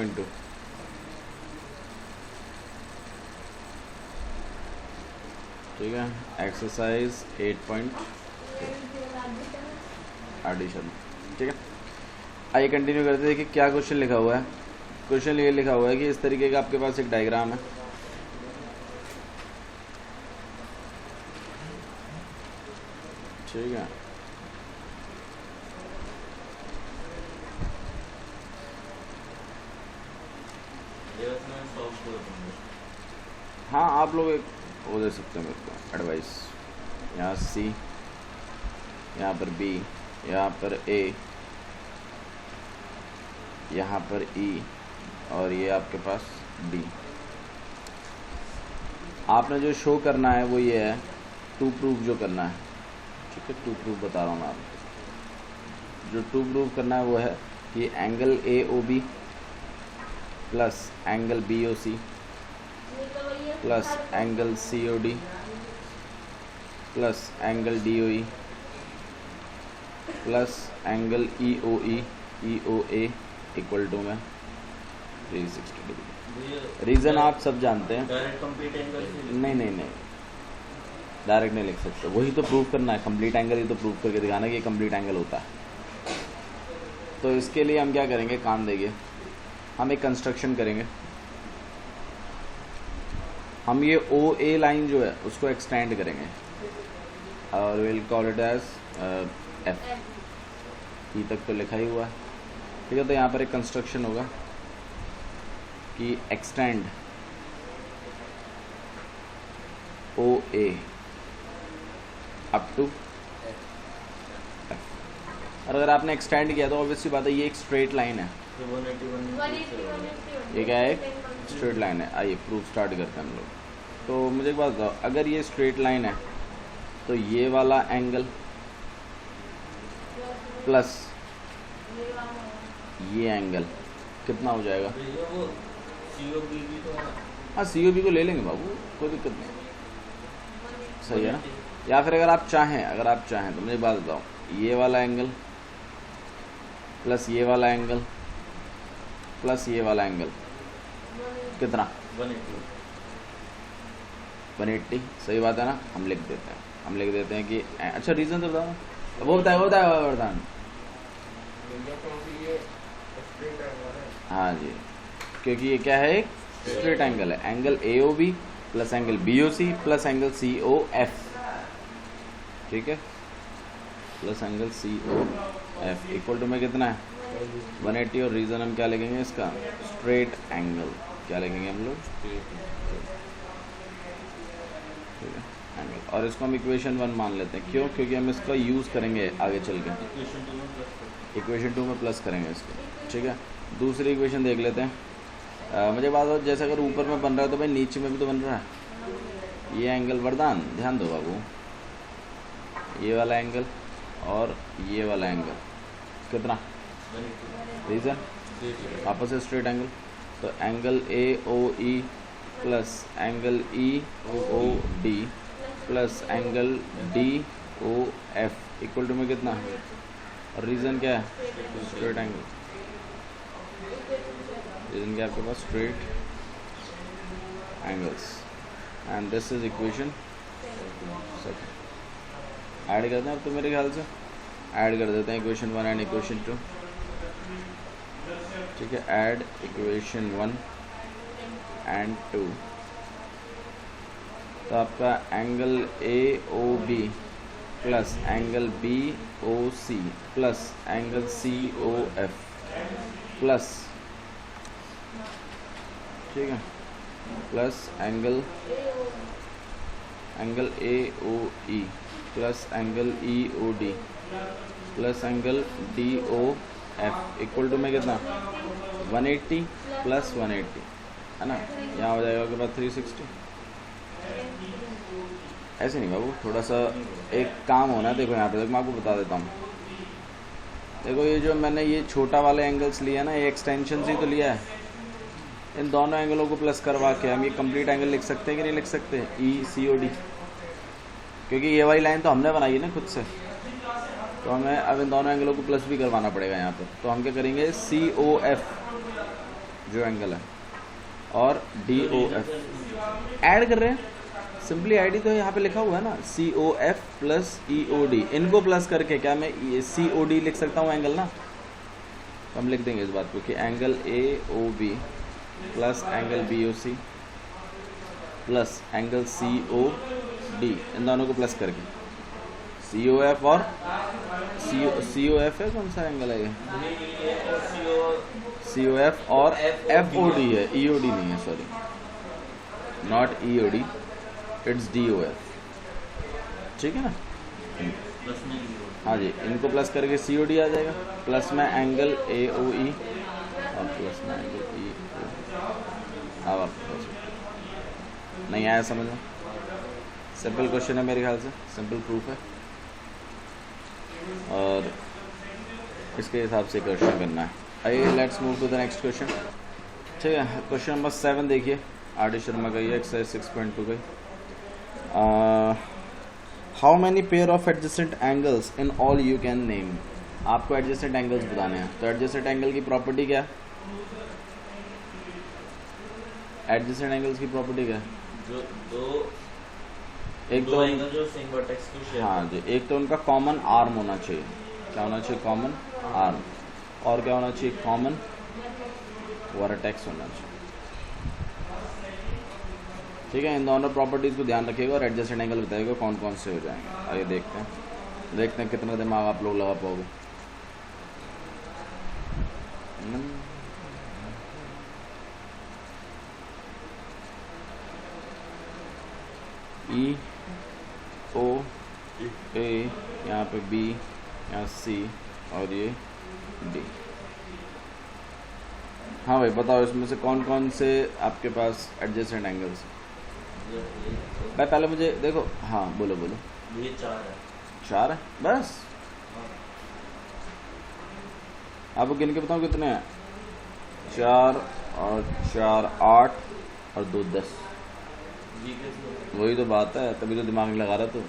8.2। ठीक है, exercise 8.2 addition. ठीक है, आइए कंटिन्यू करते हैं। देखिए क्या क्वेश्चन लिखा हुआ है। क्वेश्चन ये लिखा हुआ है कि इस तरीके का आपके पास एक डायग्राम है। ठीक है, हाँ आप लोग एक वो दे सकते हैं मेरे को एडवाइस। यहाँ सी, यहाँ पर बी, यहाँ पर ए, यहाँ पर ई और ये आपके पास डी। आपने जो शो करना है वो ये है, टू प्रूफ जो करना है। ठीक है, टू प्रूफ बता रहा हूँ मैं आपको। जो टू प्रूफ करना है वो है कि angle A O B plus angle B O C plus angle C O D plus angle D O E plus angle E O A equal to में 360 डिग्री। रीज़न आप सब जानते हैं। नहीं, डायरेक्ट नहीं लिख सकते, वही तो प्रूफ करना है। कंप्लीट एंगल ही तो प्रूफ करके दिखाना कि ये कंप्लीट एंगल होता है। तो इसके लिए हम क्या करेंगे, काम देंगे, हम एक कंस्ट्रक्शन करेंगे। हम ये ओ ए लाइन जो है उसको एक्सटेंड करेंगे और will call it as F. E तक तो लिखा ही हुआ है। ठीक है, तो यहाँ पर एक कंस्ट्रक्शन होगा कि extend O A up to F. और अगर आपने एक्सटेंड किया तो ऑब्वियसली बात है ये एक स्ट्रेट लाइन है। ये क्या है, एक स्ट्रेट लाइन है। आइए प्रूफ स्टार्ट करते हैं हम लोग। तो मुझे एक बात बताओ, अगर ये स्ट्रेट लाइन है तो ये वाला एंगल प्लस ये एंगल कितना हो जाएगा? हाँ सी ओ बी को ले लेंगे बाबू, कोई दिक्कत नहीं। सही है ना? या फिर अगर आप चाहें तो मुझे बात बताओ, ये वाला एंगल प्लस ये वाला एंगल प्लस ये वाला एंगल कितना? 180। सही बात है ना? हम लिख देते हैं कि अच्छा रीज़न तो बताओ। वो बताए वरदान। हाँ जी, क्योंकि ये क्या है, एक स्ट्रेट एंगल है। Angle A O B plus angle B O C plus angle C O F. ठीक है, plus angle C O F equal to में कितना है? 180। और रीज़न हम क्या लिखेंगे इसका? Straight angle. क्या लिखेंगे हम लोग? ठीक है, एंगल। और इसको हम इक्वेशन 1 मान लेते हैं। क्यों? क्योंकि हम इसका यूज़ करेंगे आगे चल के। इक्वेशन 2 में प्लस करेंगे इसको। ठीक है, दूसरी इक्वेशन देख लेते हैं। मुझे बात हो, जैसे अगर ऊपर में बन रहा है तो भाई नीचे में भी तो बन रहा है। ये एंगल, वरदान ध्यान दो बाबू, ये वाला एंगल और ये वाला एंगल कितना? रीज़न आपस में स्ट्रेट एंगल। तो angle A O E plus angle E O D plus angle D O F equal to में कितना? और रीज़न क्या है? Straight angle. रीज़न क्या आपके पास? Straight angles. And this is equation second. Add करते हैं अब तो मेरे ख्याल से ऐड कर देते हैं इक्वेशन 1 एंड इक्वेशन 2। ठीक है, ऐड इक्वेशन 1 एंड 2। तो आपका angle A O B plus angle B O C plus angle C O F plus, ठीक है, plus angle A O E plus angle E O D plus angle D O F equal to में कितना? 180 plus 180 है ना? यहाँ हो जाएगा आपके पास 360। ऐसे नहीं बाबू, थोड़ा सा एक काम होना है। देखो यहाँ पे, देखो मैं आपको बता देता हूँ। देखो ये जो मैंने ये छोटा वाले एंगल्स लिया ना, ये एक्सटेंशन ही तो लिया है। इन दोनों एंगलों को प्लस करवा के हम ये कंप्लीट एंगल लिख सकते हैं कि नहीं लिख सकते? ई सी ओ डी। क्योंकि ये वाली लाइन तो हमने बनाई है ना खुद से, तो हमें अब इन दोनों एंगलों को प्लस भी करवाना पड़ेगा यहाँ पर। तो हम क्या करेंगे? सी ओ एफ जो एंगल है, और DOF ऐड कर रहे हैं, सिंपली आईडी तो यहाँ पे लिखा हुआ है ना, COF प्लस EOD, इनको प्लस करके क्या मैं COD लिख सकता हूँ एंगल ना, तो हम लिख देंगे इस बात को कि angle AOB plus angle BOC plus angle COD, इन दोनों को प्लस करके COF और COF है, कौन सा एंगल है ये, COF और FOD है, EOD नहीं है, sorry, not EOD, it's DOF, ठीक है ना। हाँ जी, इनको प्लस करके COD आ जाएगा, प्लस में एंगल AOE और प्लस में एंगल EO। अब आप नहीं आया समझ में, सिंपल क्वेश्चन है मेरे ख्याल से, सिंपल प्रूफ है, और इसके हिसाब से क्वेश्चन करना है। आइए let's move to the next question. ठीक है, क्वेश्चन नंबर 7 देखिए, RD शर्मा का ये एक्सरसाइज 6.2 का। How many pair of adjacent angles in all you can name. आपको एडजेसेंट एंगल्स बताने हैं, तो एडजेसेंट एंगल की प्रॉपर्टी क्या है, एडजेसेंट एंगल्स की प्रॉपर्टी क्या है, जो एक दो तो एंगल जो सेम वर्टेक्स को शेयर हाँ जी, एक तो उनका कॉमन आर्म होना चाहिए, क्या होना चाहिए, कॉमन आर्म, और क्या होना चाहिए, कॉमन वर्टेक्स होना चाहिए। ठीक है, इन दोनों प्रॉपर्टीज़ को ध्यान रखिएगा और एडजेसेंट एंगल बताइएगा कौन कौन से हो जाएंगे। आइए देखते हैं कितना दिमाग आप लोग लगा पाओगे। EOA, यहाँ पे B, यहाँ C और ये D। हाँ भाई बताओ, इसमें से कौन कौन से आपके पास एडजेसेंट एंगल्स हैं। भाई पहले मुझे देखो, हाँ बोलो बोलो। ये 4 है। 4 है बस, आपको गिन के बताऊँ कितने हैं, 4 और 4 8 और 2 10। वही तो बात है, तभी तो दिमाग नहीं लगा रहा तू।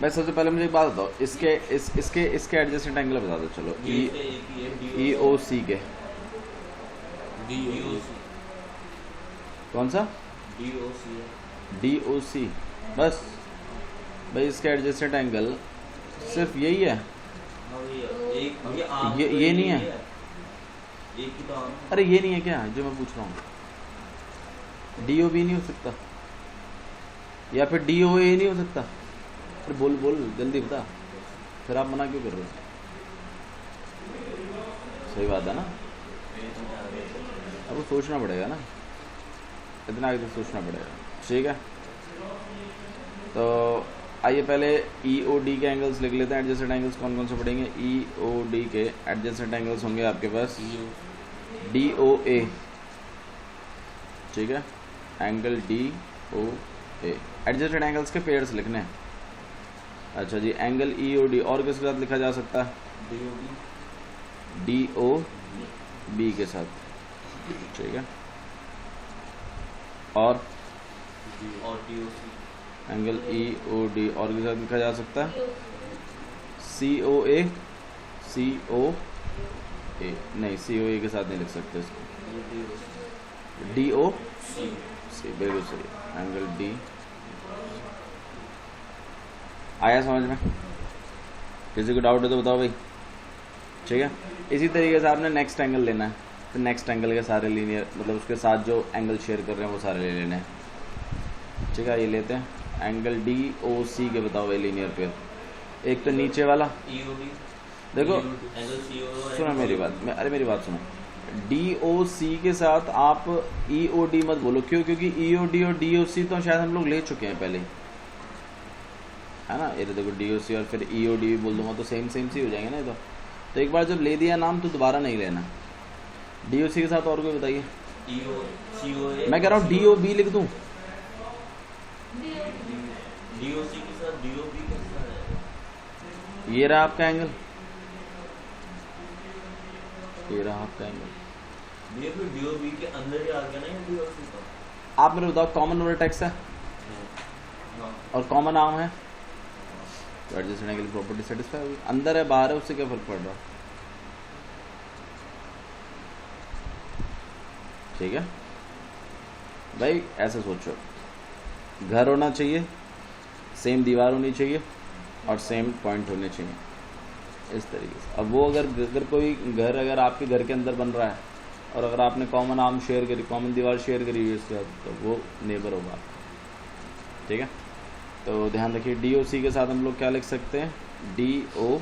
भाई सबसे पहले मुझे एक बात बताओ, इसके एडजेसेंट एंगल बता दो। चलो EOC के कौन सा, DOC बस। भाई इसका एडजेसेंट एंगल सिर्फ यही है, ये नहीं है, अरे ये नहीं है क्या जो मैं पूछ रहा हूँ, DOB नहीं हो सकता या फिर DOA नहीं हो सकता। फिर बोल जल्दी बता, फिर आप मना क्यों कर रहे हो, सही बात है ना। अब वो सोचना पड़ेगा ना, इतना आगे तो सोचना पड़ेगा। ठीक है, तो आइए पहले EOD के एंगल्स लिख लेते हैं। एडजेसेंट एंगल्स कौन कौन से पड़ेंगे, EOD के एडजेसेंट एंगल्स होंगे आपके पास DOA, ठीक है, एंगल DOA। एडजेसेंट एंगल्स के पेयर्स लिखने हैं। अच्छा जी, एंगल EOD और किसके साथ लिखा जा सकता है, DOB के साथ, ठीक है, और एंगल EOD और के साथ लिखा जा सकता है COA नहीं, COA के साथ नहीं लिख सकते इसको, DOC, बिल्कुल सही, एंगल D। आया समझ में, किसी को डाउट है तो बताओ भाई। ठीक है, इसी तरीके से आपने नेक्स्ट एंगल लेना है, फिर नेक्स्ट एंगल के सारे लीनियर, मतलब उसके साथ जो एंगल शेयर कर रहे हैं वो सारे ले लेने हैं। ठीक है, ये लेते हैं एंगल DOC के, बताओ भाई लीनियर पेयर। एक तो नीचे वाला देखो, सुनो मेरी बात, अरे मेरी बात सुनो, DOC के साथ आप EOD मत बोलो, क्यों, क्योंकि EOD और DOC तो शायद हम लोग ले चुके हैं पहले, है ना। ये देखो DOC और फिर EOD भी बोल दूंगा तो सेम सी हो जाएंगे ना। तो एक बार जब ले दिया नाम तो दोबारा नहीं लेना। DOC के साथ और कोई बताइए, मैं कह रहा हूँ DOB लिख दूं, DOC के साथ DOB कैसा है, ये रहा आपका एंगल, ये रहा आपका एंगल, ये फिर DOB के अंदर ही आ गया ना DOC का। आप मेरे बताओ, कॉमन वर्टेक्स है और कॉमन आर्म है, तो एडजेसेंट एंगल प्रॉपर्टी सेटिस्फाई होगी। अंदर है बाहर है, उससे क्या फर्क पड़ रहा है, ठीक है भाई, ऐसे सोचो, घर होना चाहिए, सेम दीवार होनी चाहिए और सेम पॉइंट होने चाहिए, इस तरीके से। अब वो अगर कोई घर अगर आपके घर के अंदर बन रहा है और अगर आपने कॉमन आर्म शेयर करी, कॉमन दीवार शेयर करी हुई इसके साथ, तो वो नेबर होगा, ठीक है। तो ध्यान रखिए, डी ओ सी के साथ हम लोग क्या लिख सकते हैं, डी ओ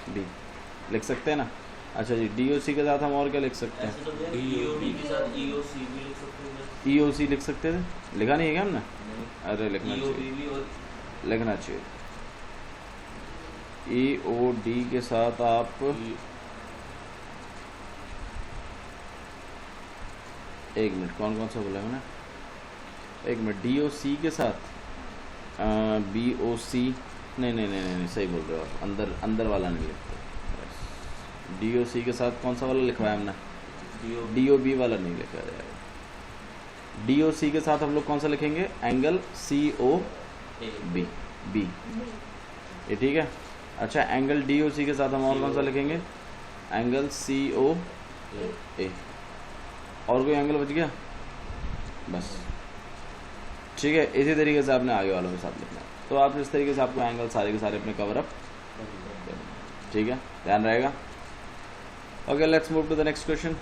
बी लिख सकते हैं ना। अच्छा जी, डी ओ सी के साथ हम और क्या लिख सकते हैं, ऐसे तो भैया DOB के साथ EOC भी लिख सकते हैं। ई ओ सी लिख सकते थे, लिखा नहीं है क्या हमने? नहीं, अरे लिखना EOB चाहिए, भी और लिखना चाहिए। ई ओ डी के साथ आप एक मिनट, कौन कौन सा बोला मैंने, एक मिनट, डी ओ सी के साथ बी ओ सी, नहीं, सही बोल रहे हो आप, अंदर वाला नहीं लिखते। डी ओ सी के साथ कौन सा वाला लिखवाया हमने, DOB डी ओ बी वाला नहीं लिखा जाएगा। डी ओ सी के साथ हम लोग कौन सा लिखेंगे, angle C O B, B, ये ठीक है। अच्छा, एंगल डी ओ सी के साथ हम और कौन सा लिखेंगे, एंगल सी ओ ए। और कोई एंगल बच गया, बस, ठीक है। इसी तरीके से आपने आगे वालों के साथ लिखना है। तो आप इस तरीके से आपको एंगल सारे के सारे अपने कवर अप, ठीक है, ध्यान रहेगा। Okay, let's move to the next question.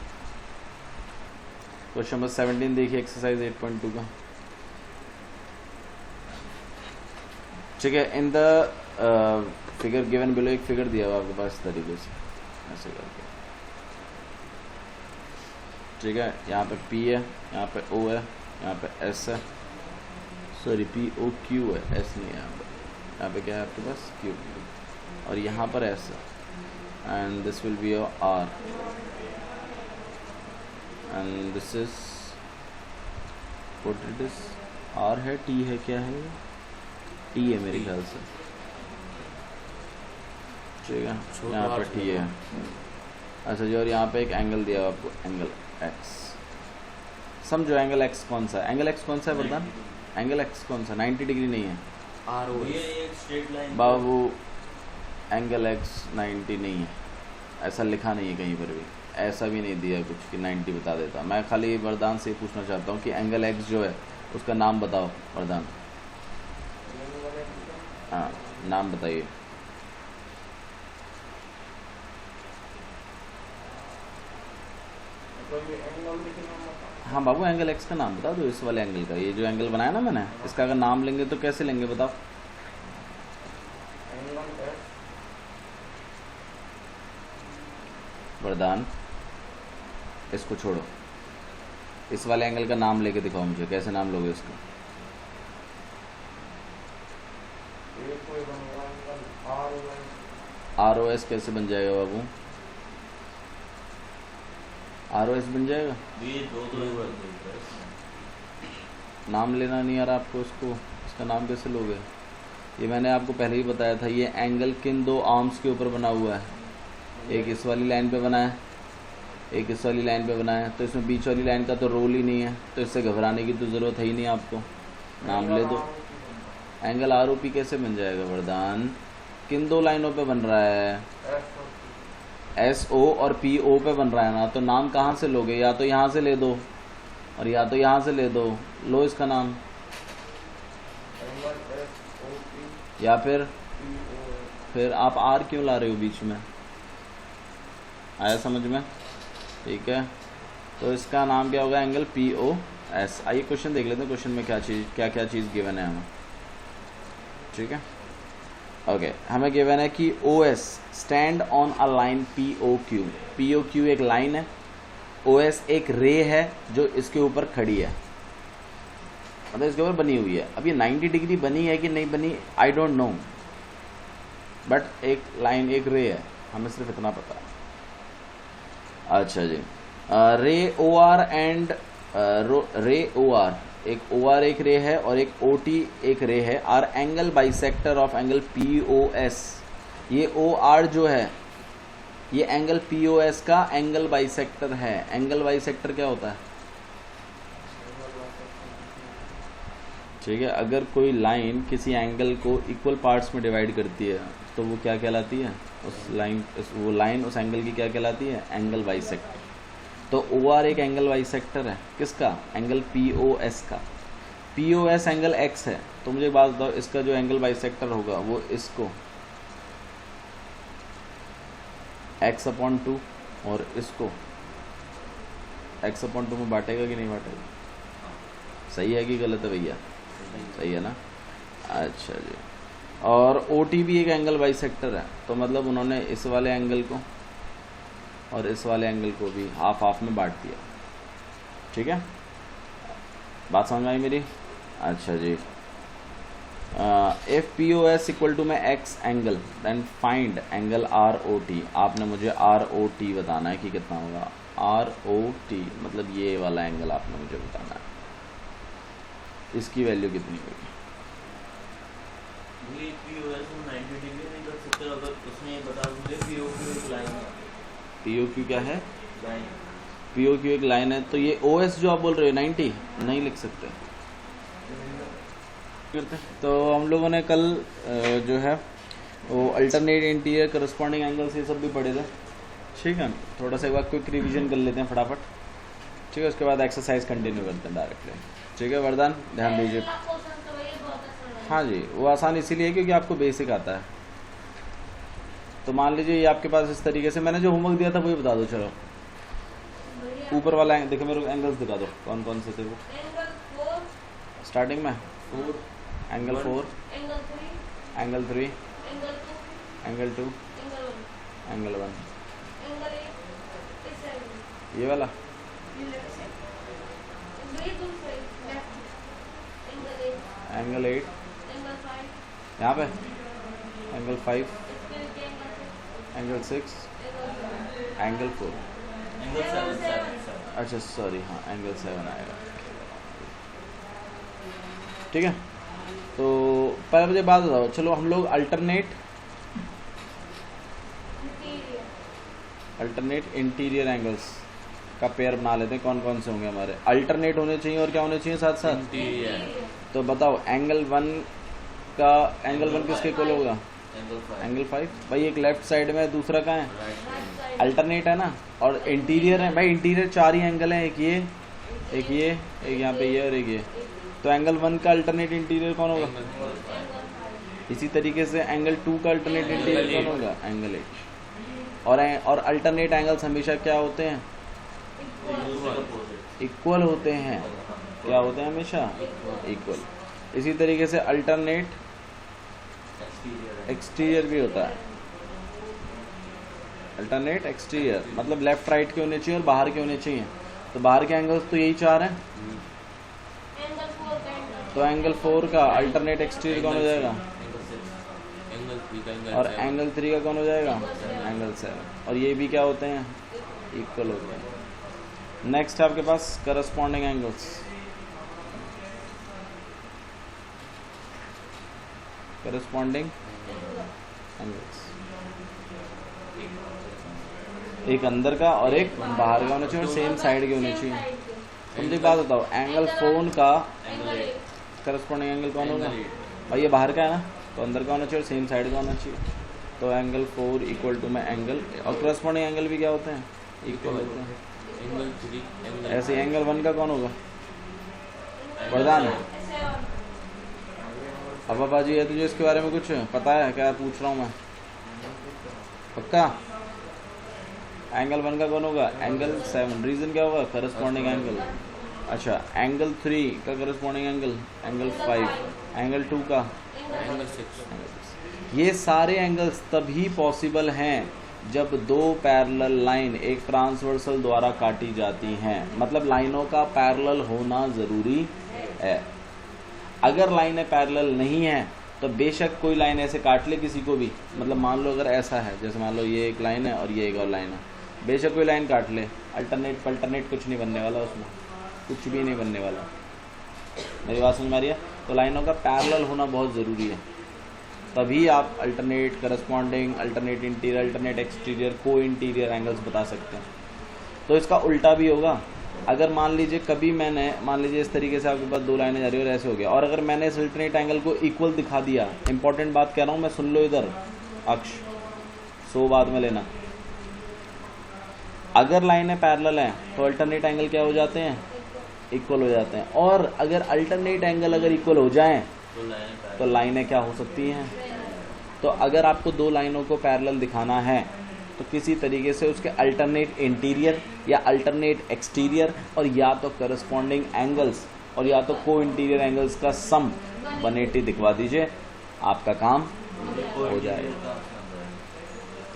Question number 17 देखिए, एक्सरसाइज 8.2 का, ठीक है। In the figure given below, एक फिगर दिया हुआ आपके पास इस तरीके से, ऐसे करके, ठीक है। यहाँ पे P है, यहाँ पे O है, यहाँ पे S है, सॉरी P O Q है, S नहीं है यहाँ पे क्या है आपके पास, Q, और यहाँ पर S है, and this will be your R, and this is what it is, R है, T है, क्या है, T है मेरे ख्याल से, ठीक है, यहाँ पर T है। अच्छा जी, और यहाँ पे एक एंगल दिया हुआ आपको, एंगल X, समझो एंगल X कौन सा है, एंगल X कौन सा है वरदान, एंगल X कौन सा, 90 डिग्री नहीं है ये एक स्ट्रेट लाइन बाबू, एंगल X 90 नहीं है, ऐसा लिखा नहीं है कहीं पर भी, ऐसा भी नहीं दिया कुछ कि 90 बता देता। मैं खाली वरदान से पूछना चाहता हूँ कि एंगल X जो है उसका नाम बताओ वरदान, हाँ नाम बताइए। हाँ बाबू, एंगल X का नाम बता दो, इस वाले एंगल का, ये जो एंगल बनाया ना मैंने, इसका अगर नाम लेंगे तो कैसे लेंगे बताओ। वरदान, इसको छोड़ो, इस वाले एंगल का नाम लेके दिखाओ मुझे, कैसे नाम लोगे इसका। ROS कैसे बन जाएगा बाबू, ROS बन जाएगा, ये दो नाम लेना नहीं आ रहा आपको इसको, इसका नाम कैसे लोगे। ये मैंने आपको पहले ही बताया था, ये एंगल किन दो आर्म्स के ऊपर बना हुआ है, एक इस वाली लाइन पे बना है, एक इस वाली लाइन पे बना है, तो इसमें बीच वाली लाइन का तो रोल ही नहीं है, तो इससे घबराने की तो ज़रूरत है ही नहीं आपको, नाम ले दो। एंगल ROP कैसे बन जाएगा वरदान, किन दो लाइनों पे बन रहा है, SO और PO पे बन रहा है ना, तो नाम कहाँ से लोगे, या तो यहाँ से ले दो और या तो यहाँ से ले दो, लो इसका नाम, या फिर आप R क्यों ला रहे हो बीच में, आया समझ में, ठीक है। तो इसका नाम क्या होगा, एंगल POS। आइए क्वेश्चन देख लेते हैं, क्वेश्चन में क्या चीज़ गिवन है हमें, ठीक है। ओके, हमें गिवन है कि OS stand on a line POQ, POQ एक लाइन है, OS एक रे है जो इसके ऊपर खड़ी है, मतलब इसके ऊपर बनी हुई है। अब ये 90 डिग्री बनी है कि नहीं बनी, आई डोंट नो, बट एक लाइन, एक रे है, हमें सिर्फ इतना पता है। अच्छा जी, रे OR एंड रे OR, एक OR एक रे है और एक OT एक रे है, R angle bisector of angle POS। ये OR जो है ये एंगल POS का एंगल बाइसेक्टर है। एंगल बाइसेक्टर क्या होता है, ठीक है, अगर कोई लाइन किसी एंगल को इक्वल पार्ट्स में डिवाइड करती है तो वो क्या कहलाती है, उस लाइन, वो लाइन उस एंगल की क्या कहलाती है, एंगल बाइसेक्टर। तो OR एक एंगल बाइसेक्टर है, किसका? एंगल POS का। POS एंगल X है, तो मुझे बात बताओ इसका जो एंगल बाइसेक्टर होगा वो इसको x/2 और इसको x/2 में बांटेगा कि नहीं बांटेगा? सही है कि गलत है भैया? सही है ना? अच्छा जी। और OT भी एक एंगल बाइसेक्टर है, तो मतलब उन्होंने इस वाले एंगल को और इस वाले एंगल को भी हाफ हाफ में बांट दिया। ठीक है, बात समझ में आई मेरी? अच्छा जी। इफ POS इक्वल टू में X angle then find angle ROT। आपने मुझे ROT बताना है कि कितना होगा। ROT मतलब ये वाला एंगल आपने मुझे बताना है, इसकी वैल्यू कितनी होगी? ये POS में 90 डिग्री नहीं कर सकते, अगर उसने ये बता मुझे POQ एक लाइन है। POQ क्या है? लाइन। POQ एक लाइन है, तो ये OS जो आप बोल रहे हो 90 नहीं लिख सकते। तो हम लोगों ने कल जो है वो अल्टरनेट इंटीरियर करस्पॉन्डिंग एंगल्स ये सब भी पढ़े थे। ठीक है, थोड़ा सा एक बार क्विक रिवीजन कर लेते हैं फटाफट। ठीक है, उसके बाद एक्सरसाइज कंटिन्यू करते हैं डायरेक्टली। ठीक है वरदान, ध्यान दीजिए। हाँ जी, वो आसान इसीलिए क्योंकि आपको बेसिक आता है। तो मान लीजिए ये आपके पास इस तरीके से, मैंने जो होमवर्क दिया था वही बता दो। चलो ऊपर वाला देखो, मेरे को एंगल्स दिखा दो कौन कौन से थे वो। स्टार्टिंग में 4 एंगल 4, एंगल 3, एंगल 2, एंगल 1, ये वाला एंगल 8, यहाँ पे एंगल 5, एंगल 6, एंगल 4। एंगल 7। अच्छा सॉरी, हाँ एंगल 7 आएगा। ठीक है, तो पहले मुझे बात बताओ, चलो हम लोग अल्टरनेट इंटीरियर एंगल्स का पेयर बना लेते हैं। कौन कौन से होंगे हमारे? अल्टरनेट होने चाहिए और क्या होने चाहिए साथ साथ? इंटीरियर। तो बताओ एंगल 1 का, एंगल 1 किसके इक्वल होगा? एंगल 5। भाई एक लेफ्ट साइड में, दूसरा कहाँ है? राइट। अल्टरनेट है ना, और इंटीरियर है। भाई इंटीरियर 4 ही एंगल हैं, एक ये, एक ये, एक यहाँ पे ये और एक ये। तो एंगल 1 का अल्टरनेट इंटीरियर कौन होगा? इसी तरीके से एंगल 2 का अल्टरनेट इंटीरियर कौन होगा? एंगल 8। और अल्टरनेट एंगल्स हमेशा क्या होते हैं? इक्वल होते हैं। क्या होते हैं? हमेशा इक्वल। इसी तरीके से अल्टरनेट एक्सटीरियर भी होता है। अल्टरनेट एक्सटीरियर मतलब लेफ्ट राइट के होने चाहिए और बाहर के होने चाहिए। तो बाहर के एंगल्स तो यही 4 हैं। तो एंगल 4 का अल्टरनेट एक्सटीरियर कौन हो जाएगा? और एंगल 3 का कौन हो जाएगा? एंगल 7। और ये भी क्या होते हैं? इक्वल होते हैं। नेक्स्ट है आपके पास करस्पॉन्डिंग एंगल्स। करस्पॉन्डिंग एंगल्स, एक अंदर का और एक बाहर का होना चाहिए और सेम साइड के होने चाहिए। तो मुझे बात बताओ, एंगल 4 का करस्पॉन्डिंग एंगल कौन होगा? भाई ये बाहर का है ना, तो अंदर का होना चाहिए और सेम साइड का होना चाहिए। तो एंगल 4 इक्वल टू में एंगल, और करस्पॉन्डिंग एंगल भी क्या होते हैं? इक्वल होते हैं। ऐसे एंगल 1 का कौन होगा? वरदान, अब बाबा जी है, तुझे इसके बारे में कुछ पता है क्या? पूछ रहा हूँ मैं, पक्का? एंगल 1 का कौन होगा? एंगल 7। रीजन क्या होगा? Corresponding angle. अच्छा, एंगल 3 का करस्पॉन्डिंग एंगल? एंगल 5। एंगल 2 का? एंगल 6। ये सारे एंगल्स तभी पॉसिबल हैं जब दो पैरेलल लाइन एक ट्रांसवर्सल द्वारा काटी जाती हैं। मतलब लाइनों का पैरेलल होना ज़रूरी है। अगर लाइनें पैरेलल नहीं हैं तो बेशक कोई लाइन ऐसे काट ले किसी को भी, मतलब मान लो अगर ऐसा है, जैसे मान लो ये एक लाइन है और ये एक और लाइन है, बेशक कोई लाइन काट ले, अल्टरनेट पल्टरनेट कुछ नहीं बनने वाला, उसमें कुछ भी नहीं बनने वाला। मेरी बात समझ में आ रही है? तो लाइनों का पैरेलल होना बहुत ज़रूरी है, तभी आप alternate corresponding, alternate interior, alternate exterior, को इंटीरियर एंगल्स बता सकते हैं। तो इसका उल्टा भी होगा। अगर मान लीजिए कभी मैंने, मान लीजिए इस तरीके से आपके पास दो लाइनें जा रही है और ऐसे हो गया, और अगर मैंने इस अल्टरनेट एंगल को इक्वल दिखा दिया, इंपॉर्टेंट बात कह रहा हूँ मैं, सुन लो इधर अक्ष, 100 बाद में लेना। अगर लाइनें पैरेलल हैं तो अल्टरनेट एंगल क्या हो जाते हैं, इक्वल हो जाते हैं। और अगर अल्टरनेट एंगल अगर इक्वल हो जाएं तो लाइनें क्या हो सकती हैं। तो अगर आपको दो लाइनों को पैरेलल दिखाना है तो किसी तरीके से उसके अल्टरनेट इंटीरियर या अल्टरनेट एक्सटीरियर और या तो करस्पॉन्डिंग एंगल्स और या तो को इंटीरियर एंगल्स का सम 180 दिखवा दीजिए, आपका काम हो जाएगा।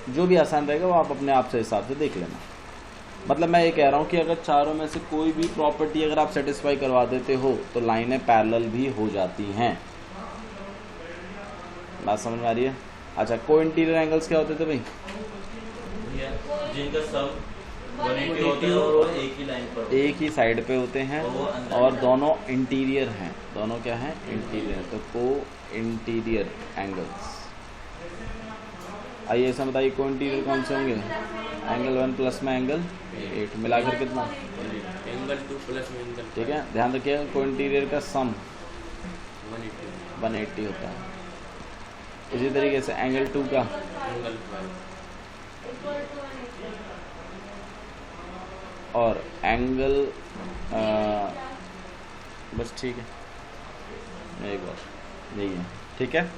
जो भी आसान रहेगा वो आप अपने आप से हिसाब से देख लेना। मतलब मैं ये कह रहा हूँ कि अगर चारों में से कोई भी प्रॉपर्टी अगर आप सेटिस्फाई करवा देते हो तो लाइनें पैरेलल भी हो जाती हैं। बात समझ में आ रही है? अच्छा, को इंटीरियर एंगल्स क्या होते थे भाई? जिनका सम 180 होता है और वो एक ही लाइन पर, एक ही साइड पे होते हैं और दोनों इंटीरियर हैं। दोनों क्या हैं? इंटीरियर। तो को इंटीरियर एंगल्स। आइए ऐसा बताइए, को इंटीरियर कौन से होंगे? एंगल 1 प्लस में एंगल 8 मिलाकर कितना? एंगल 2 प्लस में एंगल, ठीक है, ध्यान रखिएगा को इंटीरियर का सम 180 होता है। इसी तरीके से एंगल 2 का एंगल 5 और एंगल बस ठीक है, एक बार यही है। ठीक है,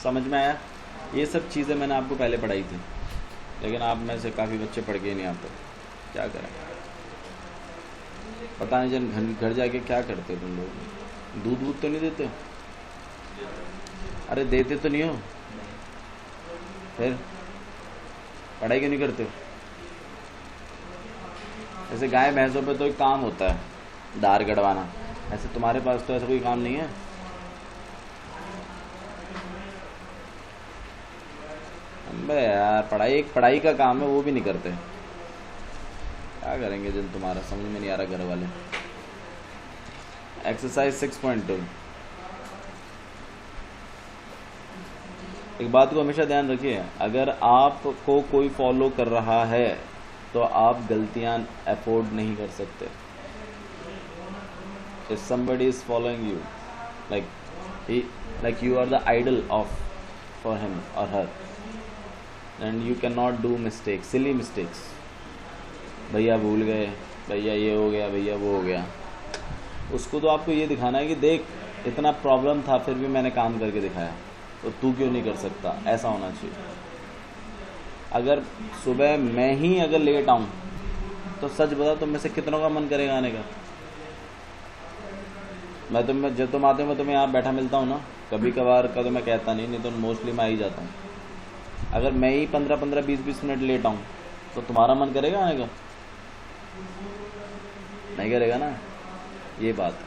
समझ में आया? ये सब चीज़ें मैंने आपको पहले पढ़ाई थी, लेकिन आप में से काफ़ी बच्चे पढ़ के नहीं आते। क्या करें, पता नहीं जन घर जाके क्या करते हो तुम लोग। दूध तो नहीं देते? अरे देते तो नहीं हो, फिर पढ़ाई क्यों नहीं करते हो? जैसे गाय भैंसों पे तो एक काम होता है धार गड़वाना, ऐसे तुम्हारे पास तो ऐसा कोई काम नहीं है। अबे यार, पढ़ाई का काम है, वो भी नहीं करते। क्या करेंगे जिन तुम्हारा समझ में नहीं आ रहा घर वाले। एक्सरसाइज 6.2। एक बात को हमेशा ध्यान रखिए, अगर आपको कोई फॉलो कर रहा है तो आप गलतियां अफोर्ड नहीं कर सकते। If somebody is following you, like you are the idol for him or her, and you cannot do mistakes, silly mistakes. भैया भूल गए, भैया ये हो गया, भैया वो हो गया। उसको तो आपको ये दिखाना है कि देख इतना प्रॉब्लम था फिर भी मैंने काम करके दिखाया, तो तू क्यों नहीं कर सकता। ऐसा होना चाहिए। अगर सुबह मैं ही अगर लेट आऊँ तो सच बता तुम में से कितनों का मन करेगा आने का? मैं जब तुम आते हो मैं तुम्हें यहाँ बैठा मिलता हूँ ना, कभी कभार का तो मैं कहता नहीं तो मोस्टली मैं आ ही जाता हूँ। अगर मैं ही 15-15, 20-20 मिनट लेट आऊँ तो तुम्हारा मन करेगा आने का? नहीं करेगा ना। ये बात,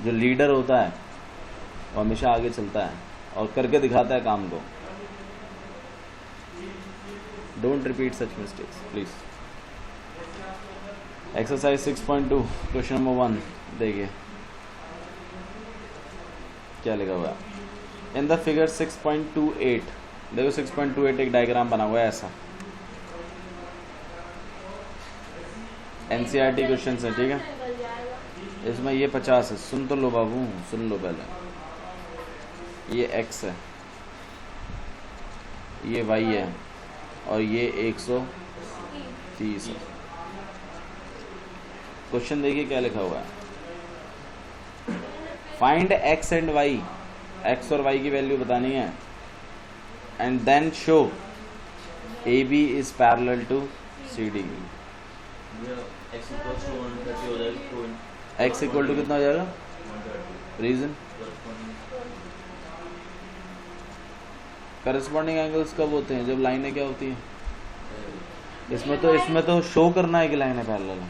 जो लीडर होता है वो हमेशा आगे चलता है और करके दिखाता है काम को। Don't repeat such mistakes please. Exercise 6.2 question number 1 देखिए क्या लिखा हुआ है। इन द फिगर 6.28, देखो 6.28 एक डायग्राम बना हुआ है ऐसा। NCERT क्वेश्चन है, ठीक है। इसमें ये 50 है, सुन तो लो बाबू, सुन लो पहले। ये x है, ये y है और ये 130 है। क्वेश्चन देखिए क्या लिखा हुआ है। Find x and y, x और y की वैल्यू बतानी है, and then show AB is parallel to CD। x equal to कितना हो जाएगा? रीजन करस्पॉन्डिंग एंगल्स कब होते हैं? जब लाइनें क्या होती हैं? इसमें तो शो करना है कि लाइनें पैरेलल है।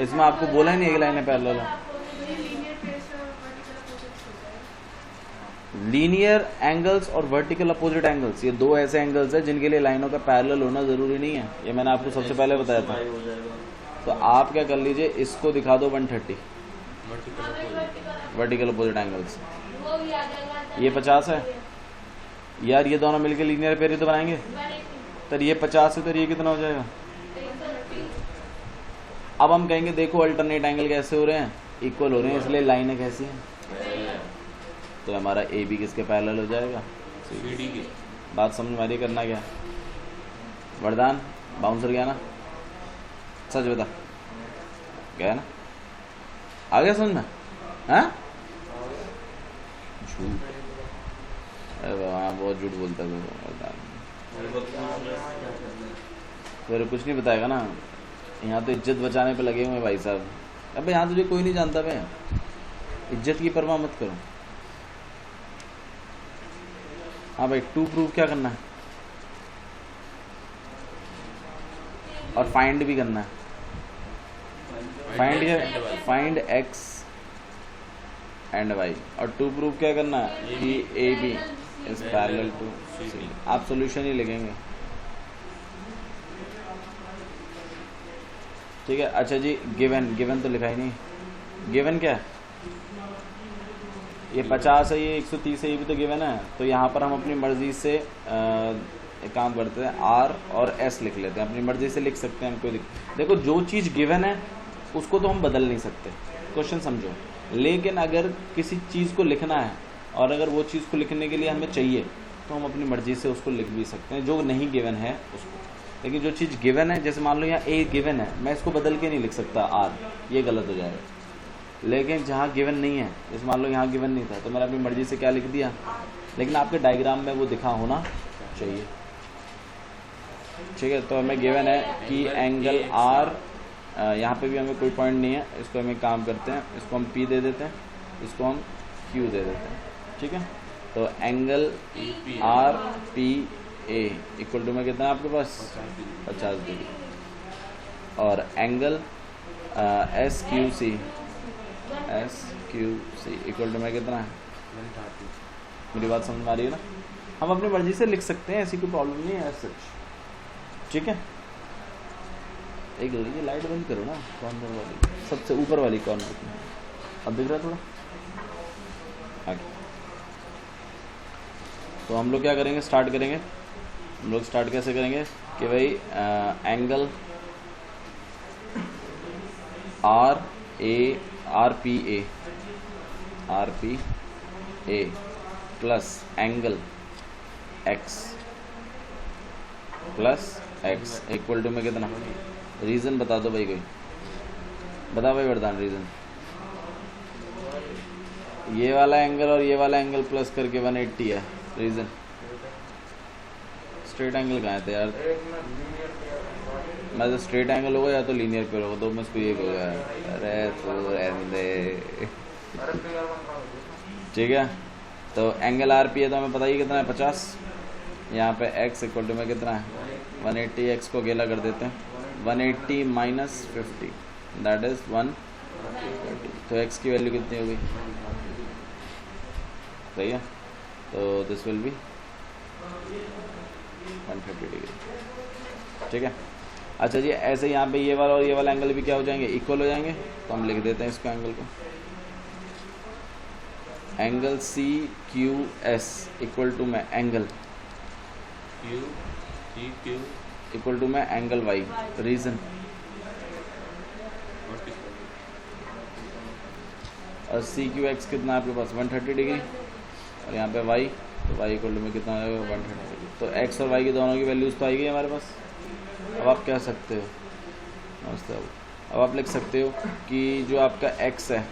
इसमें आपको बोला ही नहीं है कि लाइनें पैरेलल है। लीनियर एंगल्स और वर्टिकल अपोजिट एंगल्स, ये दो ऐसे एंगल्स हैं जिनके लिए लाइनों का पैरेलल होना जरूरी नहीं है। ये मैंने आपको सबसे पहले बताया था। तो आप क्या कर लीजिए, इसको दिखा दो 130 वर्टिकल अपोजिट एंगल्स। ये 50 है यार, ये दोनों मिलके लीनियर पेयर ही तो बनाएंगे। तो ये 50 है तो ये कितना हो जाएगा? अब हम कहेंगे देखो अल्टरनेट एंगल कैसे हो रहे हैं, इक्वल हो रहे हैं, इसलिए लाइनें कैसी हैं? तो हमारा ए बी किसके पैरेलल हो जाएगा? CD के। बात समझ में आ रही? करना क्या वरदान? बाउंसर गया ना, सच बता, गया ना, आ गया समझ में? हाँ झूठ, अरे बाबा बहुत झूठ बोलता है फिर कुछ नहीं बताएगा ना। यहाँ तो इज्जत बचाने पे लगे हुए हैं भाई साहब। अबे यहाँ तुझे कोई नहीं जानता बे, इज्जत की परवाह मत करो। हाँ भाई, टू प्रूव क्या करना है और फाइंड भी करना है। फाइंड क्या? Find X and Y. और टू प्रूव क्या करना है कि A B is parallel to C. आप सॉल्यूशन ही लिखेंगे, ठीक है। अच्छा जी, गिवन, गिवन तो लिखा ही नहीं। गिवन क्या है? ये 50 है, ये 130 है, ये भी तो गिवन है। तो यहाँ पर हम अपनी मर्जी से एक काम करते हैं, आर और एस लिख लेते हैं। अपनी मर्जी से लिख सकते हैं, कोई देखो जो चीज़ गिवन है उसको तो हम बदल नहीं सकते, क्वेश्चन समझो। लेकिन अगर किसी चीज़ को लिखना है और अगर वो चीज़ को लिखने के लिए हमें चाहिए तो हम अपनी मर्जी से उसको लिख भी सकते हैं, जो नहीं गिवन है उसको। लेकिन जो चीज़ गिवन है, जैसे मान लो यहाँ ए गिवन है, मैं इसको बदल के नहीं लिख सकता आर, ये गलत हो जाएगा। लेकिन जहाँ गिवन नहीं है, जैसे मान लो यहाँ गिवन नहीं था तो मैंने अपनी मर्जी से क्या लिख दिया, लेकिन आपके डायग्राम में वो दिखा होना चाहिए, ठीक है। तो हमें गिवन है कि एंगल आर, यहाँ पे भी हमें कोई पॉइंट नहीं है, इसको हमें काम करते हैं, इसको हम पी दे देते हैं, इसको हम क्यू दे देते हैं, ठीक है। तो angle R P A equal to में कितना है आपके पास? 50 डिग्री। और angle S Q C equal to में कितना है? मेरी बात समझ में आ रही है ना? हम अपनी मर्जी से लिख सकते हैं, ऐसी कोई प्रॉब्लम नहीं है एज सच, ठीक है। एक ये लाइट बंद करो ना, कॉर्नर वाली, सबसे ऊपर वाली कॉर्नर की। अब दिख रहा है थोड़ा आगे। तो हम लोग क्या करेंगे, स्टार्ट करेंगे। हम लोग स्टार्ट कैसे करेंगे कि भाई angle R P A plus angle X equal to में कितना? रीज़न बता दो भाई, कोई बता भाई वरदान, रीज़न। ये वाला एंगल और ये वाला एंगल प्लस करके 180 है, रीज़न। स्ट्रेट एंगल कहाँ है यार? मैं तो स्ट्रेट एंगल होगा या तो लीनियर पे होगा, तो मैं इसको ये होगा। अरे तो रहने, ठीक है। तो एंगल आर पी है तो हमें पता ही कितना है, 50। यहाँ पे एक्स इक्वल टू में कितना है? 180। एक्स को अकेला कर देते हैं, 180 माइनस 50 दैट इज 130। तो एक्स की वैल्यू कितनी होगी? सही है, तो दिस विल बी 130 डिग्री, ठीक है। अच्छा जी, ऐसे यहाँ पे ये वाला और ये वाला एंगल भी क्या हो जाएंगे? इक्वल हो जाएंगे। तो हम लिख देते हैं इसको, एंगल को, angle C Q S equal to में एंगल क्यू इक्वल टू में एंगल वाई। रीजन, और सी क्यू एक्स कितना है आपके पास? 130 डिग्री। और यहाँ पे वाई, तो वाई इक्वल टू में कितना आएगा? 130 डिग्री। तो एक्स और वाई की दोनों की वैल्यूज तो आएगी हमारे पास। अब आप कह सकते हो, नमस्ते, अब आप लिख सकते हो कि जो आपका एक्स है,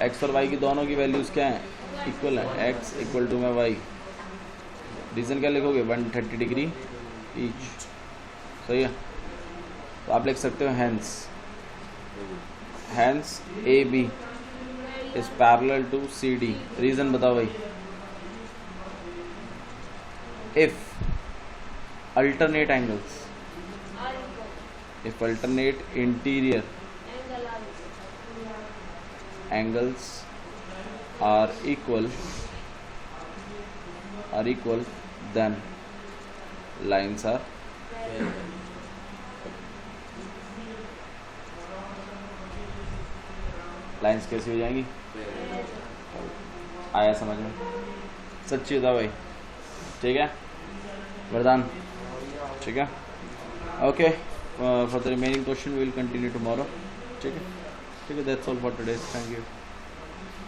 एक्स और वाई की दोनों की वैल्यूज क्या है? इक्वल है। एक्स इक्वल टू में वाई। रीज़न क्या लिखोगे? 130 डिग्री ईच, सही है। तो आप लिख सकते हो hence A B is parallel to C D. Reason बताओ भाई। If alternate angles, if alternate interior angles are equal then lines are lines कैसी हो जाएंगी? आया समझ में? सच्ची था भाई, ठीक है वरदान, ठीक है। Okay, for the remaining question we will continue tomorrow, ठीक है। That's all for today, thank you.